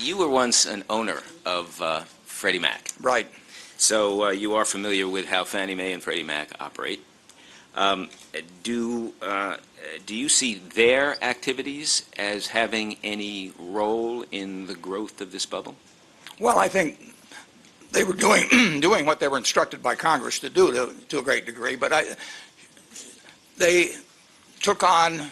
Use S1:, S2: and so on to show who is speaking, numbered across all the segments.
S1: You were once an owner of Freddie Mac,
S2: Right.
S1: so you are familiar with how Fannie Mae and Freddie Mac operate. Um, do you see their activities as having any role in the growth of this bubble?
S2: Well, I think they were doing doing what they were instructed by Congress to do to a great degree, but they took on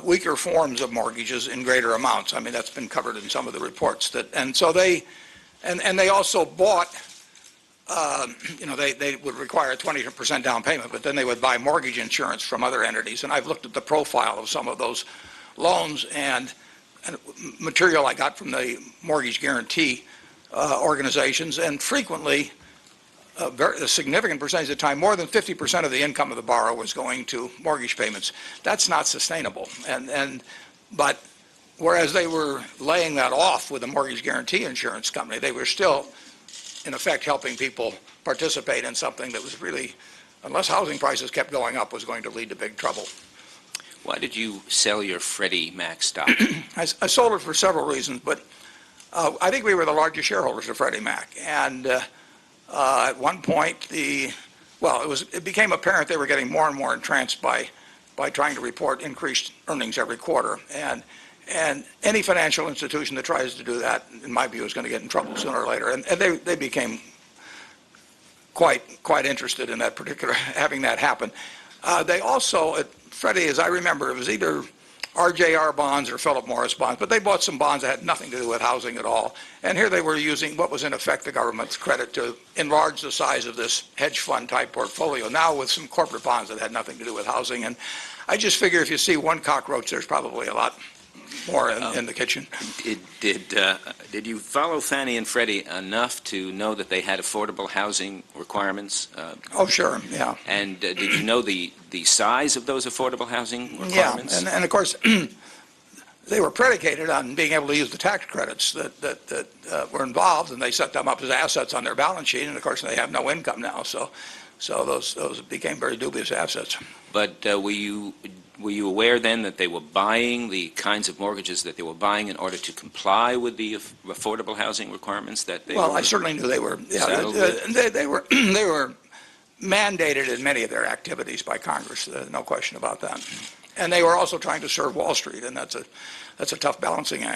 S2: weaker forms of mortgages in greater amounts. I mean, that's been covered in some of the reports. And so they also bought. They would require a 20% down payment, but then they would buy mortgage insurance from other entities. And I've looked at the profile of some of those loans and material I got from the mortgage guarantee organizations, and frequently, a significant percentage of the time, more than 50% of the income of the borrower was going to mortgage payments. That's not sustainable. But whereas they were laying that off with the mortgage guarantee insurance company, they were still, in effect, helping people participate in something that was really, unless housing prices kept going up, was going to lead to big trouble.
S1: Why did you sell your Freddie Mac stock?
S2: I sold it for several reasons, but I think we were the largest shareholders of Freddie Mac. And at one point, it became apparent they were getting more and more entranced by trying to report increased earnings every quarter. And any financial institution that tries to do that, in my view, is going to get in trouble sooner or later. And they became quite interested in that particular, having that happen. They also, at Freddie, as I remember, it was either RJR bonds or Philip Morris bonds, but they bought some bonds that had nothing to do with housing at all. And here they were using what was in effect the government's credit to enlarge the size of this hedge fund type portfolio, now with some corporate bonds that had nothing to do with housing. And I just figure if you see one cockroach, there's probably a lot more in the kitchen.
S1: Did you follow Fannie and Freddie enough to know that they had affordable housing requirements?
S2: Oh, sure, yeah.
S1: And did you know the size of those affordable housing requirements?
S2: Yeah, and of course, they were predicated on being able to use the tax credits that were involved, and they set them up as assets on their balance sheet, and of course they have no income now, so those became very dubious assets.
S1: But were you aware then that they were buying the kinds of mortgages that they were buying in order to comply with the affordable housing requirements that they
S2: Well, I certainly knew they were. Yeah, they were mandated in many of their activities by Congress. No question about that. And they were also trying to serve Wall Street, and that's a tough balancing act.